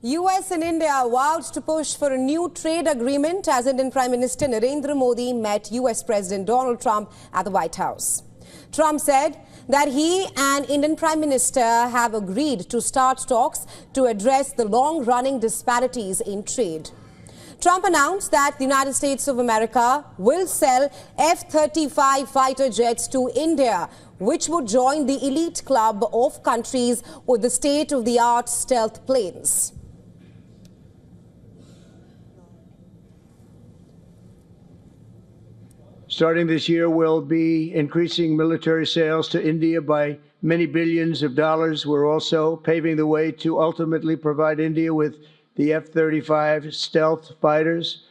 US and India vowed to push for a new trade agreement as Indian Prime Minister Narendra Modi met US President Donald Trump at the White House. Trump said that he and Indian Prime Minister have agreed to start talks to address the long-running disparities in trade. Trump announced that the United States of America will sell F-35 fighter jets to India, which would join the elite club of countries with the state-of-the-art stealth planes. Starting this year, we'll be increasing military sales to India by many billions of dollars. We're also paving the way to ultimately provide India with the F-35 stealth fighters.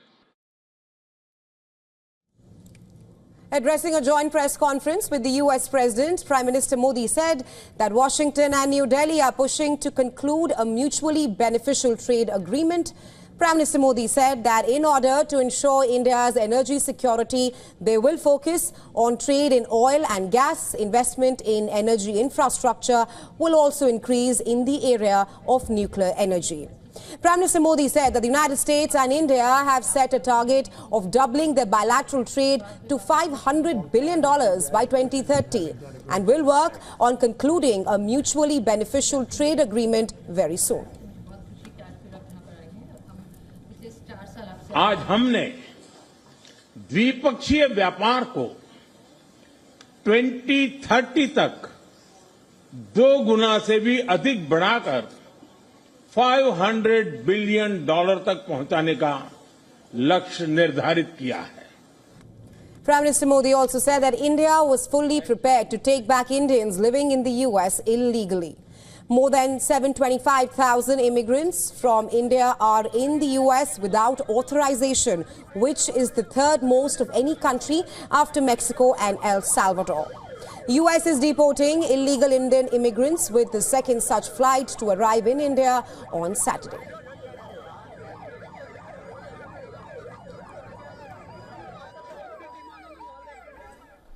Addressing a joint press conference with the US President, Prime Minister Modi said that Washington and New Delhi are pushing to conclude a mutually beneficial trade agreement. Prime Minister Modi said that in order to ensure India's energy security, they will focus on trade in oil and gas. Investment in energy infrastructure will also increase in the area of nuclear energy. Prime Minister Modi said that the United States and India have set a target of doubling their bilateral trade to $500 billion by 2030 and will work on concluding a mutually beneficial trade agreement very soon. आज हमने द्विपक्षीय व्यापार को 2030 तक 2 गुना से भी अधिक बढ़ाकर $500 बिलियन तक पहुंचाने का लक्ष्य निर्धारित किया है. Prime Minister Modi also said that India was fully prepared to take back Indians living in the US illegally. More than 725,000 immigrants from India are in the US without authorization, which is the third most of any country after Mexico and El Salvador. US is deporting illegal Indian immigrants with the second such flight to arrive in India on Saturday.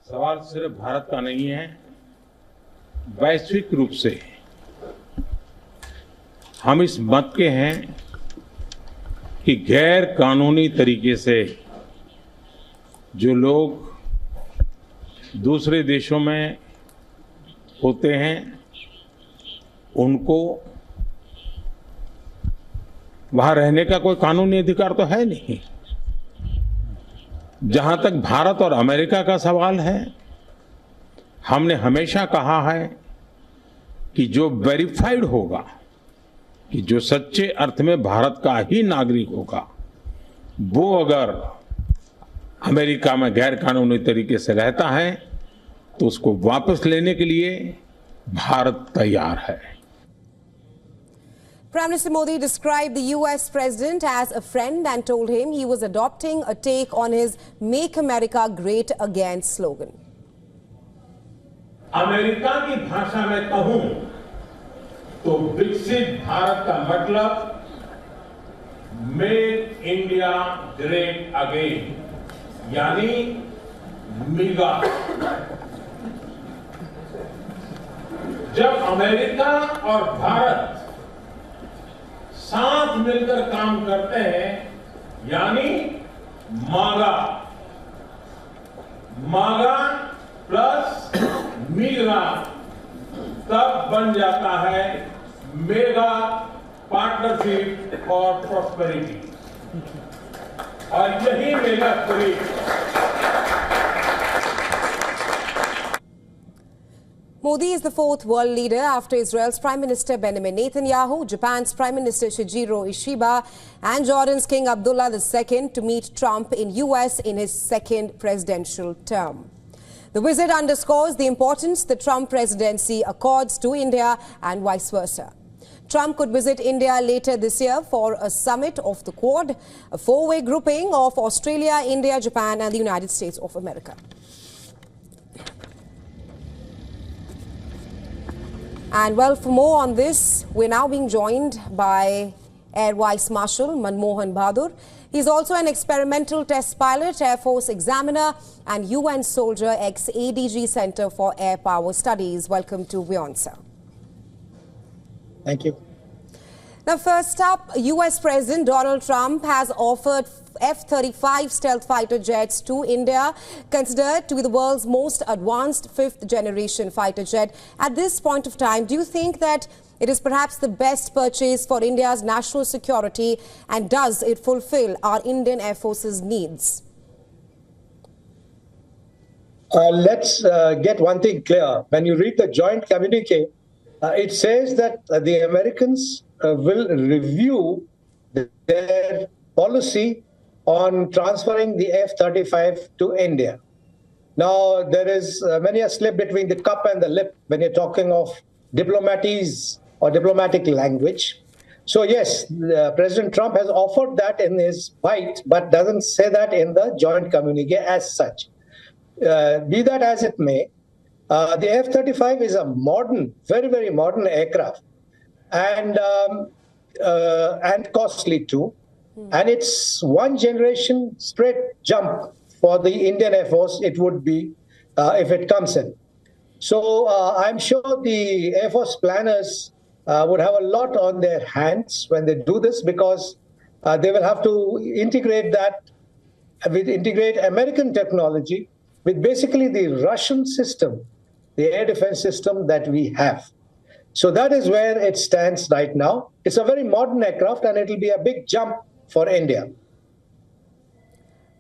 सवाल सिर्फ भारत का नहीं है, वैश्विक रूप से हम इस मत के हैं कि गैर कानूनी तरीके से जो लोग दूसरे देशों में होते हैं उनको वहां रहने का कोई कानूनी अधिकार तो है नहीं. जहां तक भारत और अमेरिका का सवाल है, हमने हमेशा कहा है कि जो वेरीफाइड होगा, कि जो सच्चे अर्थ में भारत का ही नागरिक होगा, वो अगर अमेरिका में गैर कानूनी तरीके से रहता है तो उसको वापस लेने के लिए भारत तैयार है. Prime Minister Modi described the US President as a friend and told him he was adopting a take on his Make America Great Again slogan. America की भाषा में कहूं तो विकसित भारत का मतलब मेक इंडिया ग्रेट अगेन, यानी मेगा. जब अमेरिका और भारत साथ मिलकर काम करते हैं, यानी मागा, मागा प्लस मीगा, तब बन जाता है मेगा पार्टनरशिप फॉर प्रॉस्पेरिटी. और यही mega spirit. Modi is the fourth world leader after Israel's Prime Minister Benjamin Netanyahu, Japan's Prime Minister Shigeru Ishiba and Jordan's King Abdullah II to meet Trump in US in his second presidential term. The visit underscores the importance the Trump presidency accords to India and vice versa. Trump could visit India later this year for a summit of the Quad, a four-way grouping of Australia, India, Japan and the United States of America. And well, for more on this, we're now being joined by Air Vice Marshal Manmohan Bahadur. He's also an experimental test pilot, Air Force examiner and UN soldier, ex-ADG Center for Air Power Studies. Welcome to WION, sir. Thank you. Now, first up, US President Donald Trump has offered F-35 stealth fighter jets to India, considered to be the world's most advanced fifth-generation fighter jet. At this point of time, do you think that it is perhaps the best purchase for India's national security, and does it fulfill our Indian Air Force's needs? Let's get one thing clear. When you read the joint communique, it says that the Americans will review their policy on transferring the F-35 to India. Now, there is many a slip between the cup and the lip when you're talking of diplomaties or diplomatic language. So yes, President Trump has offered that in his bite, but doesn't say that in the joint communique as such. Be that as it may, the F-35 is a modern, very, very modern aircraft, and costly too. And it's one generation straight jump for the Indian Air Force. It would be if it comes in. So I'm sure the Air Force planners would have a lot on their hands when they do this, because they will have to integrate American technology with basically the Russian system, the air defense system that we have. So that is where it stands right now. It's a very modern aircraft, and it will be a big jump for India.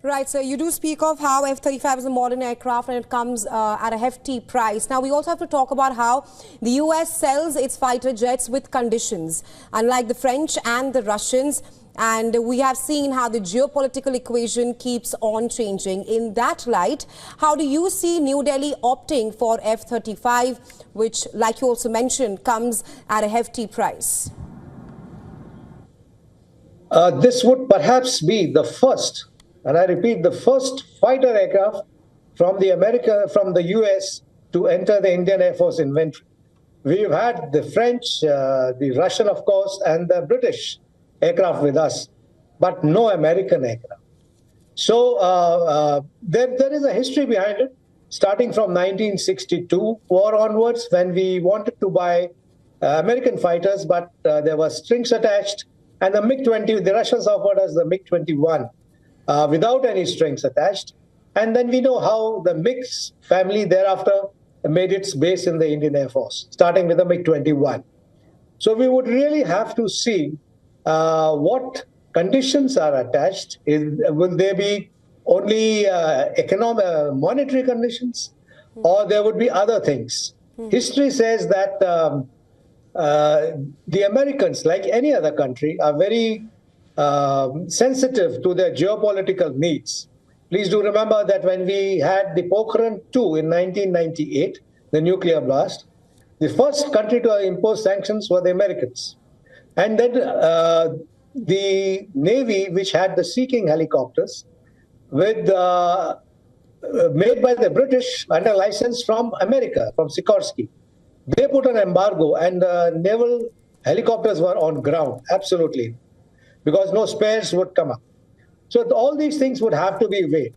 Right, so you do speak of how F-35 is a modern aircraft and it comes at a hefty price. Now, we also have to talk about how the US sells its fighter jets with conditions, unlike the French and the Russians. And we have seen how the geopolitical equation keeps on changing. In that light, how do you see New Delhi opting for F-35, which, like you also mentioned, comes at a hefty price? This would perhaps be the first, and I repeat, the first fighter aircraft from the US to enter the Indian Air Force inventory. We've had the French, the Russian, of course, and the British aircraft with us, but no American aircraft. So there is a history behind it, starting from 1962 war onwards, when we wanted to buy American fighters, but there were strings attached. And the MiG-20, the Russians offered us the MiG-21 without any strings attached. And then we know how the MiG family thereafter made its base in the Indian Air Force, starting with the MiG-21. So we would really have to see what conditions are attached. Will there be only economic, monetary conditions, or there would be other things? History says that the Americans, like any other country, are very sensitive to their geopolitical needs. Please do remember that when we had the Pokhran II in 1998, the nuclear blast, the first country to impose sanctions were the Americans. And then the Navy, which had the Sea King helicopters, made by the British under license from America, from Sikorsky. They put an embargo, and naval helicopters were on ground, absolutely, because no spares would come up. So all these things would have to be weighed.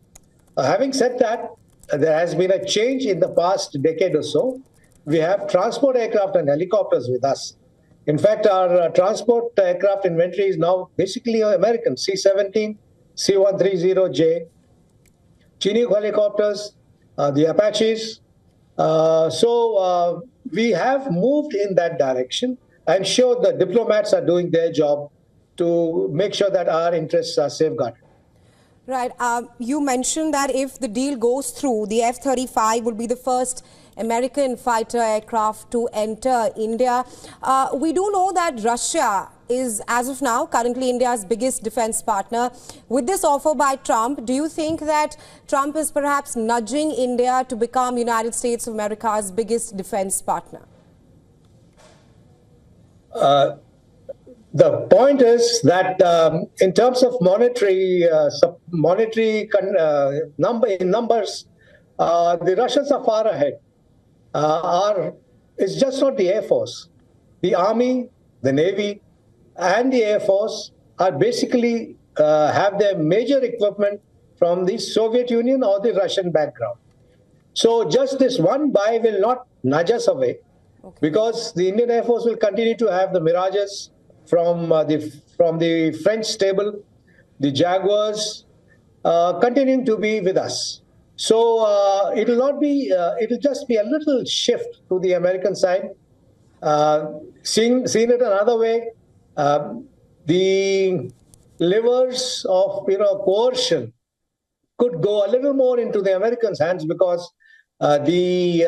Having said that, there has been a change in the past decade or so. We have transport aircraft and helicopters with us. In fact, our transport aircraft inventory is now basically American, C-17, C-130J, Chinook helicopters, the Apaches. So we have moved in that direction. I'm sure the diplomats are doing their job to make sure that our interests are safeguarded. Right. You mentioned that if the deal goes through, the F-35 will be the first American fighter aircraft to enter India. We do know that Russia is, as of now, currently India's biggest defense partner. With this offer by Trump, do you think that Trump is perhaps nudging India to become United States of America's biggest defense partner? The point is that in terms of monetary numbers, the Russians are far ahead. It's just not the Air Force. The Army, the Navy, and the Air Force are basically have their major equipment from the Soviet Union or the Russian background. So just this one buy will not nudge us away, because the Indian Air Force will continue to have the Mirages, from the French table, the Jaguars, continuing to be with us. So it'll not be. It'll just be a little shift to the American side. Seeing it another way, the levers of coercion could go a little more into the Americans' hands, because the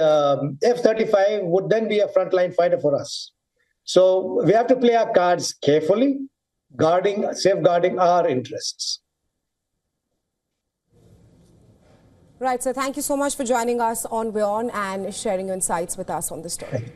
F-35 would then be a frontline fighter for us. So we have to play our cards carefully, safeguarding our interests. Right, so thank you so much for joining us on WION and sharing your insights with us on the story.